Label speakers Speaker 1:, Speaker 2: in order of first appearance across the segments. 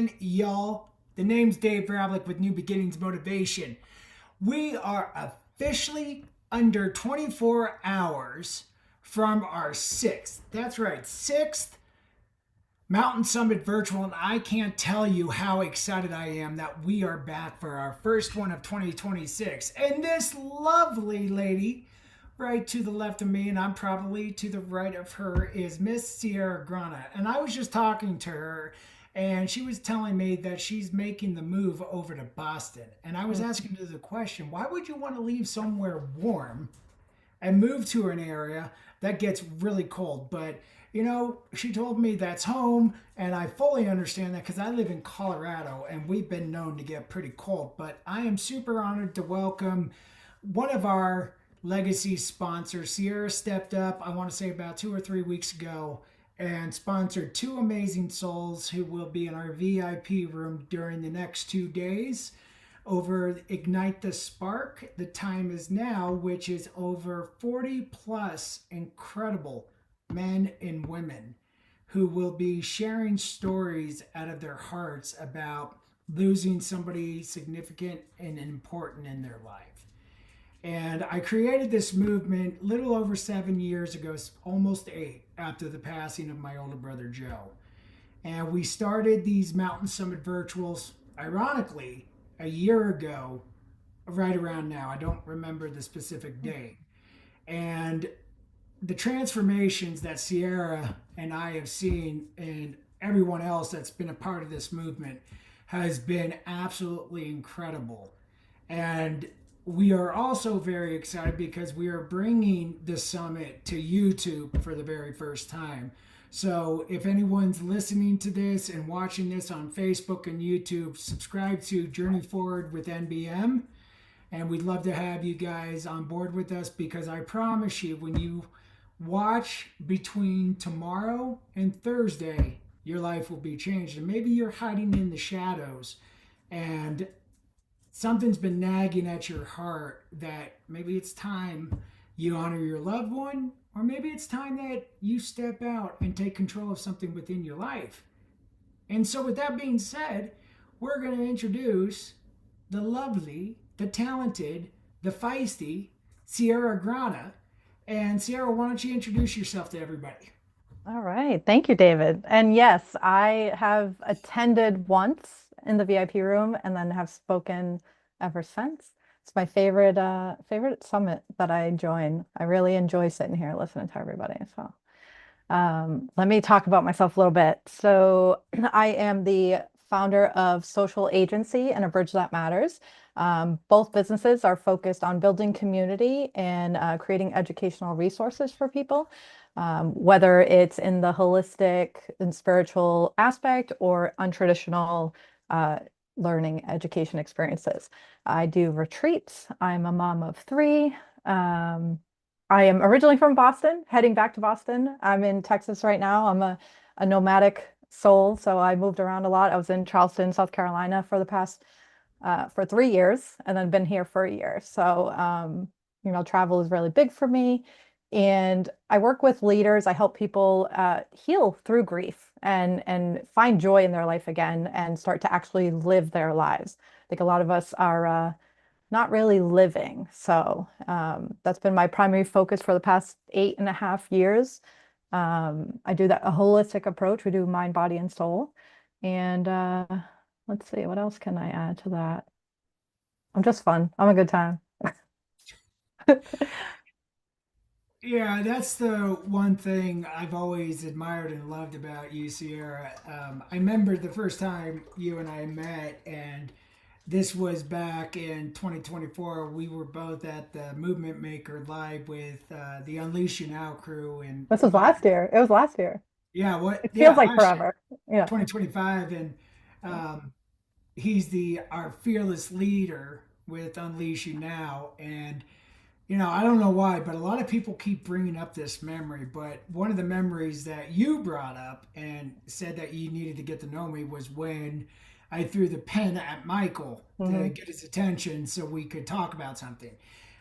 Speaker 1: again, y'all. The name's Dave Ravlick with New Beginnings Motivation. We are officially under 24 hours from our that's right, sixth Mountain Summit Virtual, and I can't tell you how excited I am that we are back for our first one of 2026. And this lovely lady right to the left of me, and I'm probably to the right of her, is Miss Sierra Grana. And I was just talking to her, and she was telling me that she's making the move over to Boston. And I was asking her the question, why would you want to leave somewhere warm and move to an area that gets really cold? But she told me that's home, and I fully understand that because I live in Colorado and we've been known to get pretty cold. But I am super honored to welcome one of our legacy sponsors. Sierra stepped up, I want to say about 2 or 3 weeks ago, and sponsored two amazing souls who will be in our VIP room during the next 2 days over Ignite the Spark. The time is now, which is over 40 plus incredible men and women who will be sharing stories out of their hearts about losing somebody significant and important in their life. And I created this movement little over 7 years ago, almost 8, after the passing of my older brother Joe. And we started these Mountain Summit virtuals, ironically, a year ago, right around now. I don't remember the specific date. And the transformations that Sierra and I have seen, and everyone else that's been a part of this movement, has been absolutely incredible. And we are also very excited because we are bringing the summit to YouTube for the very first time. So if anyone's listening to this and watching this on Facebook and YouTube, subscribe to Journey Forward with NBM. And we'd love to have you guys on board with us, because I promise you, when you watch between tomorrow and Thursday, your life will be changed. And maybe you're hiding in the shadows and something's been nagging at your heart that maybe it's time you honor your loved one, or maybe it's time that you step out and take control of something within your life. And so, with that being said, we're going to introduce the lovely, the talented, the feisty Sierra Grana. And Sierra, why don't you introduce yourself to everybody?
Speaker 2: All right. Thank you, David. And yes, I have attended once in the VIP room and then have spoken ever since. It's my favorite summit that I join. I really enjoy sitting here listening to everybody. So let me talk about myself a little bit. So I am the founder of Social Agency and A Bridge That Matters. Both businesses are focused on building community and creating educational resources for people, whether it's in the holistic and spiritual aspect or untraditional learning education experiences. I do retreats. I'm a mom of 3. I am originally from Boston, heading back to Boston. I'm in Texas right now. I'm a nomadic soul, so I moved around a lot. I was in Charleston, South Carolina for the past for 3 years, and then been here for a year. So travel is really big for me. And I work with leaders. I help people heal through grief and find joy in their life again and start to actually live their lives. I think a lot of us are not really living. So that's been my primary focus for the past 8.5 years. I do a holistic approach. We do mind, body, and soul. And let's see, what else can I add to that? I'm just fun. I'm a good time.
Speaker 1: Yeah, that's the one thing I've always admired and loved about you, Sierra. I remember the first time you and I met, and this was back in 2024. We were both at the Movement Maker Live with the Unleash You Now crew, and
Speaker 2: This was last year. It was last year.
Speaker 1: yeah, what?
Speaker 2: It feels
Speaker 1: Yeah,
Speaker 2: like
Speaker 1: last year,
Speaker 2: forever. Yeah.
Speaker 1: 2025, and um, he's the our fearless leader with Unleash You Now, and I don't know why, but a lot of people keep bringing up this memory. But one of the memories that you brought up and said that you needed to get to know me was when I threw the pen at Michael to
Speaker 2: Hmm.
Speaker 1: get his attention so we could talk about something.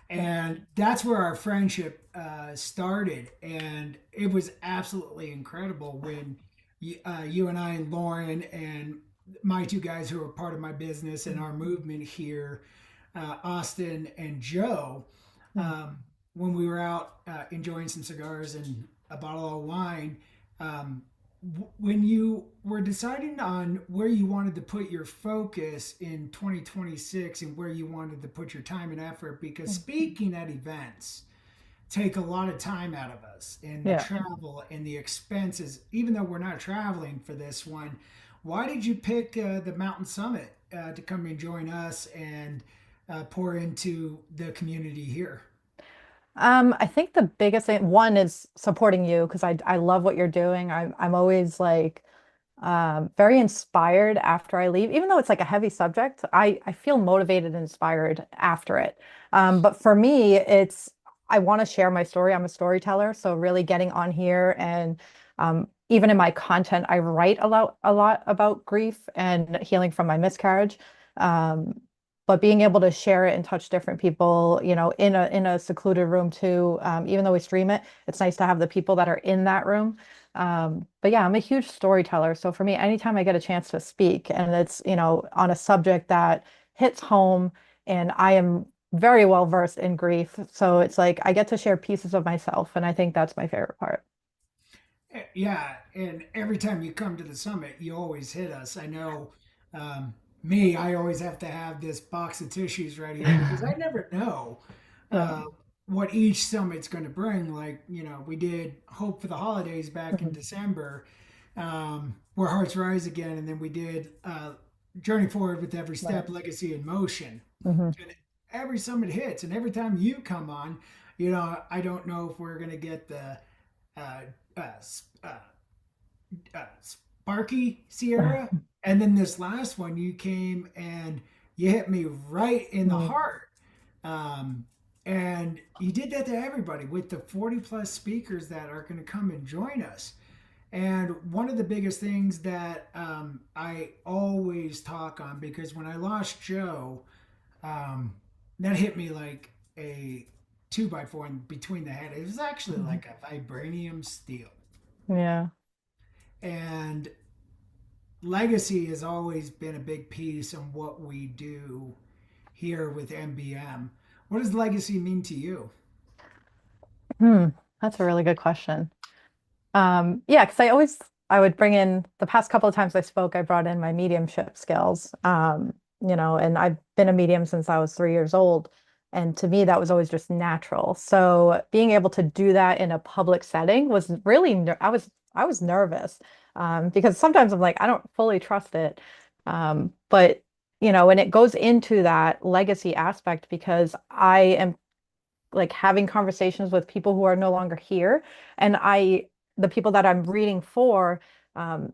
Speaker 1: And that's where our friendship started. And it was absolutely incredible when you and I and Lauren and my two guys who are part of my business and our movement here, Austin and Joe,
Speaker 2: Mm.
Speaker 1: um, when we were out enjoying some cigars and a bottle of wine, um, when you were deciding on where you wanted to put your focus in 2026 and where you wanted to put your time and effort, because
Speaker 2: Mm.
Speaker 1: speaking at events take a lot of time out of us and the
Speaker 2: Yeah.
Speaker 1: travel and the expenses, even though we're not traveling for this one. Why did you pick the Mountain Summit to come and join us and pour into the community here?
Speaker 2: I think the biggest thing, one is supporting you because I love what you're doing. I'm always like very inspired after I leave, even though it's like a heavy subject. I feel motivated and inspired after it. But for me, it's I want to share my story. I'm a storyteller, so really getting on here and even in my content, I write a lot about grief and healing from my miscarriage. Um, but being able to share it and touch different people, in a secluded room too, even though we stream it, it's nice to have the people that are in that room. But yeah, I'm a huge storyteller. So for me, anytime I get a chance to speak and it's, on a subject that hits home and I am very well versed in grief. So it's like I get to share pieces of myself. And I think that's my favorite part.
Speaker 1: Yeah, and every time you come to the summit, you always hit us. I know um, me, I always have to have this box of tissues right here because I never know
Speaker 2: Yeah.
Speaker 1: uh, what each summit's going to bring. Like, we did Hope for the Holidays back in
Speaker 2: Mhm.
Speaker 1: December, where Hearts Rise Again, and then we did Journey Forward with Every
Speaker 2: Right.
Speaker 1: Step, Legacy in Motion.
Speaker 2: Hmm.
Speaker 1: And every summit hits, and every time you come on, I don't know if we're going to get the uh, uh, uh, Sparky Sierra. And then this last one, you came and you hit me right in the
Speaker 2: Mm.
Speaker 1: heart. Um, and you did that to everybody with the 40 plus speakers that are going to come and join us. And one of the biggest things that I always talk on, because when I lost Joe, um, that hit me like a 2x4 in between the head. It was actually
Speaker 2: Mhm.
Speaker 1: like a vibranium steel.
Speaker 2: Yeah.
Speaker 1: And legacy has always been a big piece on what we do here with MBM. What does legacy mean to you?
Speaker 2: Hmm. That's a really good question. Yeah, because I would bring in the past couple of times I spoke, I brought in my mediumship skills. And I've been a medium since I was 3 years old. And to me, that was always just natural. So being able to do that in a public setting was really, I was nervous because sometimes I'm like, I don't fully trust it. But and it goes into that legacy aspect because I am like having conversations with people who are no longer here. And the people that I'm reading for,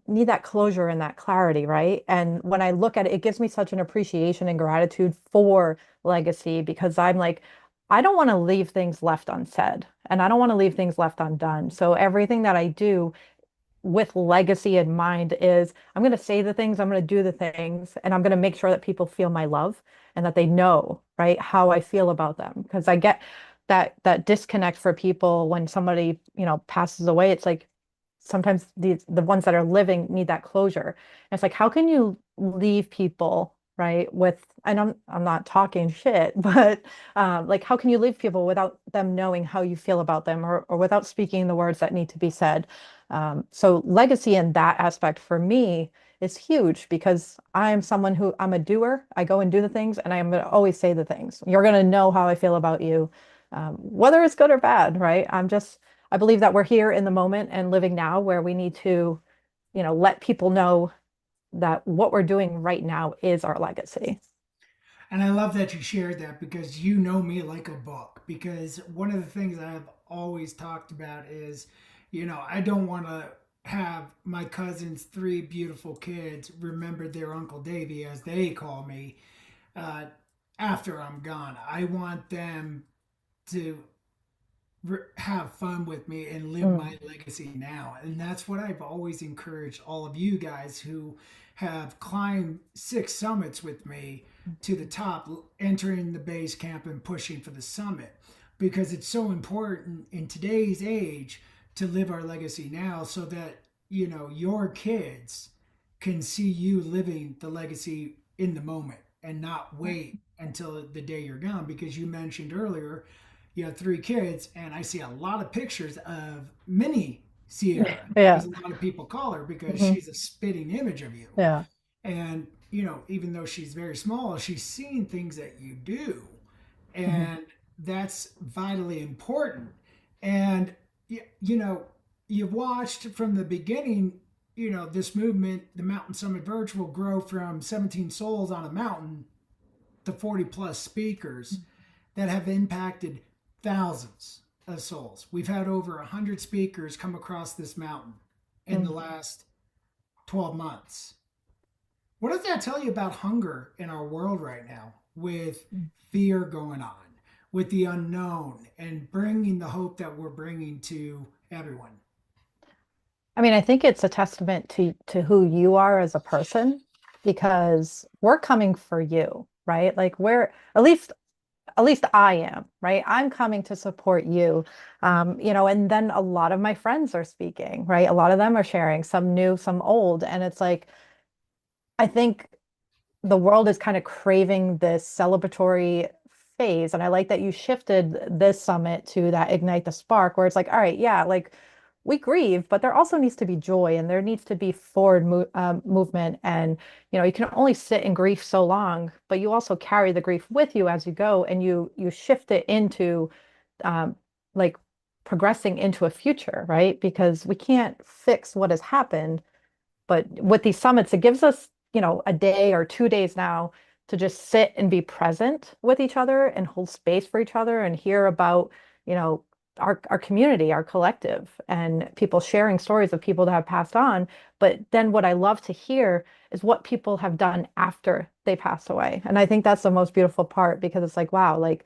Speaker 2: need that closure and that clarity, right? And when I look at it, it gives me such an appreciation and gratitude for legacy because I'm like, I don't want to leave things left unsaid and I don't want to leave things left undone. So everything that I do with legacy in mind is I'm going to say the things, I'm going to do the things, and I'm going to make sure that people feel my love and that they know, right, how I feel about them. Because I get that disconnect for people when somebody, passes away. It's like sometimes the ones that are living need that closure. And it's like, how can you leave people, right, with, and I'm not talking shit, but like how can you leave people without them knowing how you feel about them or without speaking the words that need to be said? So legacy in that aspect for me is huge because I'm someone who I'm a doer. I go and do the things, and I'm going to always say the things. You're going to know how I feel about you, whether it's good or bad, right? I believe that we're here in the moment and living now where we need to, let people know that what we're doing right now is our legacy.
Speaker 1: And I love that you shared that because you know me like a book. Because one of the things I've always talked about is, I don't want to have my cousin's three beautiful kids remember their Uncle Davy, as they call me, uh, after I'm gone. I want them to have fun with me and live
Speaker 2: Mm.
Speaker 1: my legacy now. And that's what I've always encouraged all of you guys who have climbed 6 summits with me to the top, entering the base camp and pushing for the summit. Because it's so important in today's age to live our legacy now so that, your kids can see you living the legacy in the moment and not wait until the day you're gone. Because you mentioned earlier you have three kids, and I see a lot of pictures of mini Sierra,
Speaker 2: Yeah.
Speaker 1: as a lot of people call her, because
Speaker 2: Hmm.
Speaker 1: she's a spitting image of you.
Speaker 2: Yeah.
Speaker 1: And, even though she's very small, she's seeing things that you do.
Speaker 2: Hmm.
Speaker 1: And that's vitally important. And, you know, you've watched from the beginning, this movement, the Mountain Summit Virtual, grow from 17 souls on a mountain to 40 plus speakers that have impacted thousands of souls. We've had over 100 speakers come across this mountain in the last 12 months. What does that tell you about hunger in our world right now, with fear going on, with the unknown, and bringing the hope that we're bringing to everyone?
Speaker 2: I mean, I think it's a testament to who you are as a person because we're coming for you, right? Like we're at least I am, right? I'm coming to support you. And then a lot of my friends are speaking, right? A lot of them are sharing, some new, some old. And it's like, I think the world is kind of craving this celebratory phase. And I like that you shifted this summit to that Ignite the Spark, where it's like, all right, yeah, like we grieve, but there also needs to be joy and there needs to be forward movement. And, you can only sit in grief so long, but you also carry the grief with you as you go and you shift it into um, like progressing into a future, right? Because we can't fix what has happened, but with these summits, it gives us, a day or 2 days now to just sit and be present with each other and hold space for each other and hear about, you know, our community, our collective, and people sharing stories of people that have passed on. But then what I love to hear is what people have done after they pass away. And I think that's the most beautiful part because it's like, wow, like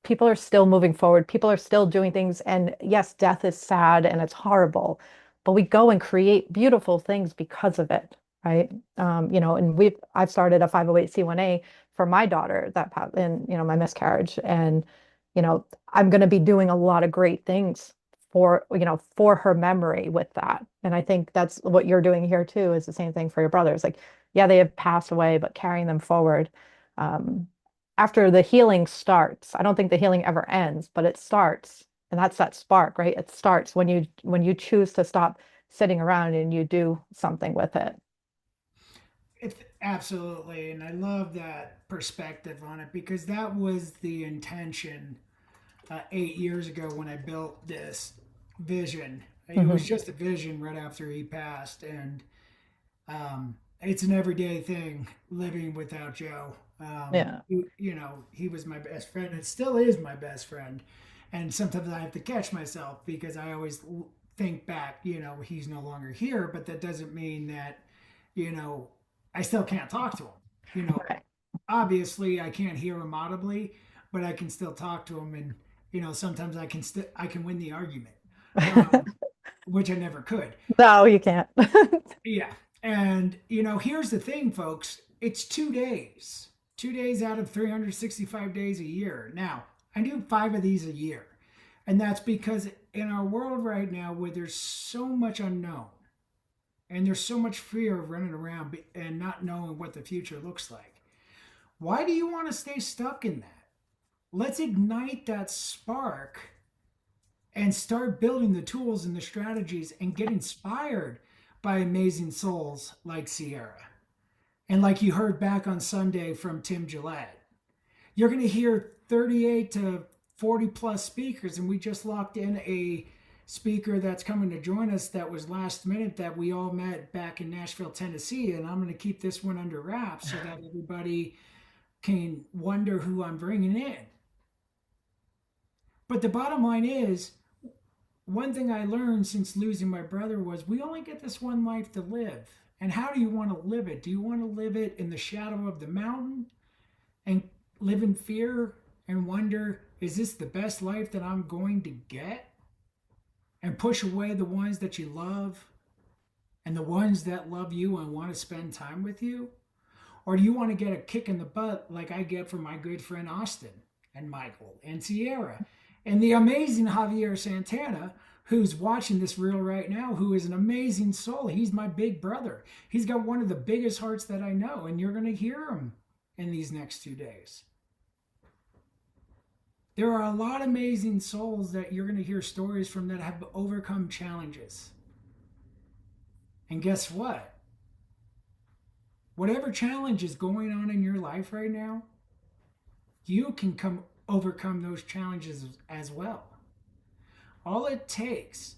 Speaker 2: people are still moving forward. People are still doing things. And yes, death is sad and it's horrible, but we go and create beautiful things because of it, right? And I've started a 508c1a for my daughter that in, my miscarriage. And, I'm going to be doing a lot of great things for her memory with that. And I think that's what you're doing here too, is the same thing for your brothers. Like, yeah, they have passed away, but carrying them forward. Um, After the healing starts. I don't think the healing ever ends, but it starts. And that's that spark, right? It starts when you choose to stop sitting around and you do something with it.
Speaker 1: It's absolutely, and I love that perspective on it, because that was the intention 8 years ago when I built this vision. It was
Speaker 2: Hmm.
Speaker 1: just a vision right after he passed, and it's an everyday thing living without Joe.
Speaker 2: Yeah.
Speaker 1: He was my best friend. It still is my best friend, and sometimes I have to catch myself because I always think back. He's no longer here, but that doesn't mean that you know I still can't talk to him. You know,
Speaker 2: Right.
Speaker 1: Obviously I can't hear him audibly, but I can still talk to him, and sometimes I can win the argument, which I never could.
Speaker 2: No, you can't.
Speaker 1: Yeah. And, here's the thing, folks, it's 2 days, 2 days out of 365 days a year. Now, I do 5 of these a year. And that's because in our world right now, where there's so much unknown and there's so much fear of running around and not knowing what the future looks like, why do you want to stay stuck in that? Let's ignite that spark and start building the tools and the strategies and get inspired by amazing souls like Sierra. And like you heard back on Sunday from Tim Gillette, you're going to hear 38 to 40 plus speakers. And we just locked in a speaker that's coming to join us that was last minute, that we all met back in Nashville, Tennessee. And I'm going to keep this one under wraps so that everybody can wonder who I'm bringing in. But the bottom line is, one thing I learned since losing my brother was we only get this one life to live. And how do you want to live it? Do you want to live it in the shadow of the mountain and live in fear and wonder, is this the best life that I'm going to get? And push away the ones that you love and the ones that love you and want to spend time with you? Or do you want to get a kick in the butt like I get from my good friend Austin and Michael and Sierra and the amazing Javier Santana, who's watching this reel right now, who is an amazing soul. He's my big brother. He's got one of the biggest hearts that I know, and you're going to hear him in these next 2 days. There are a lot of amazing souls that you're going to hear stories from that have overcome challenges. And guess what? Whatever challenge is going on in your life right now, you can overcome those challenges as well. All it takes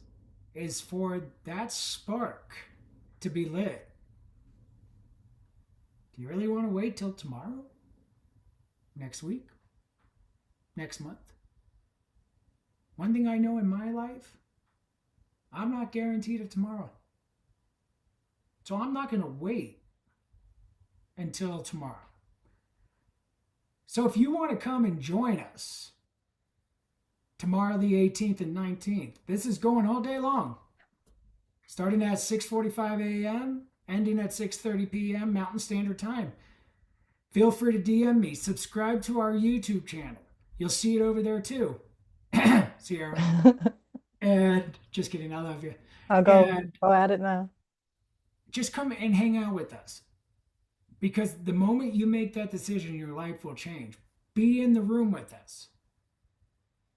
Speaker 1: is for that spark to be lit. Do you really want to wait till tomorrow? Next week? Next month? One thing I know in my life, I'm not guaranteed of tomorrow. So I'm not going to wait until tomorrow. So if you want to come and join us tomorrow the 18th and 19th, this is going all day long. Starting at 6:45 a.m., ending at 6:30 p.m. Mountain Standard Time. Feel free to DM me. Subscribe to our YouTube channel. You'll see it over there too. Sierra. And just kidding, I love you.
Speaker 2: I'll go at it now.
Speaker 1: Just come and hang out with us. Because the moment you make that decision, your life will change. Be in the room with us.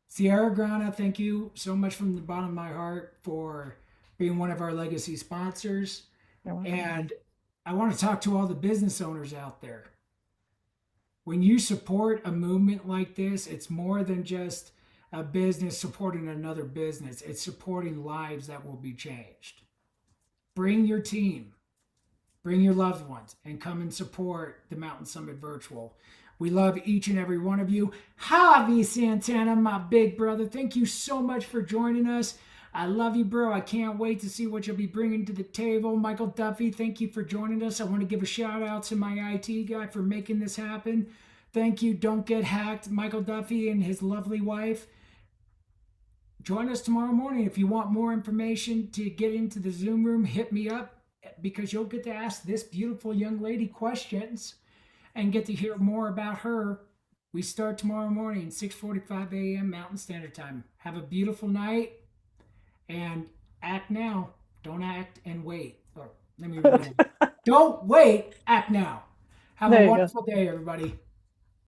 Speaker 1: Sierra Grana, thank you so much from the bottom of my heart for being one of our legacy sponsors. And I want to talk to all the business owners out there. When you support a movement like this, it's more than just a business supporting another business. It's supporting lives that will be changed. Bring your team, bring your loved ones, and come and support the Mountain Summit Virtual. We love each and every one of you. Javi Santana, my big brother, thank you so much for joining us. I love you, bro. I can't wait to see what you'll be bringing to the table. Michael Duffy, thank you for joining us. I want to give a shout out to my IT guy for making this happen. Thank you. Don't get hacked. Michael Duffy and his lovely wife. Join us tomorrow morning. If you want more information to get into the Zoom room, hit me up because you'll get to ask this beautiful young lady questions and get to hear more about her. We start tomorrow morning, 6:45 a.m. Mountain Standard Time. Have a beautiful night and act now. Don't act and wait. Or let me read it. Don't wait, act now. Have a wonderful day, everybody.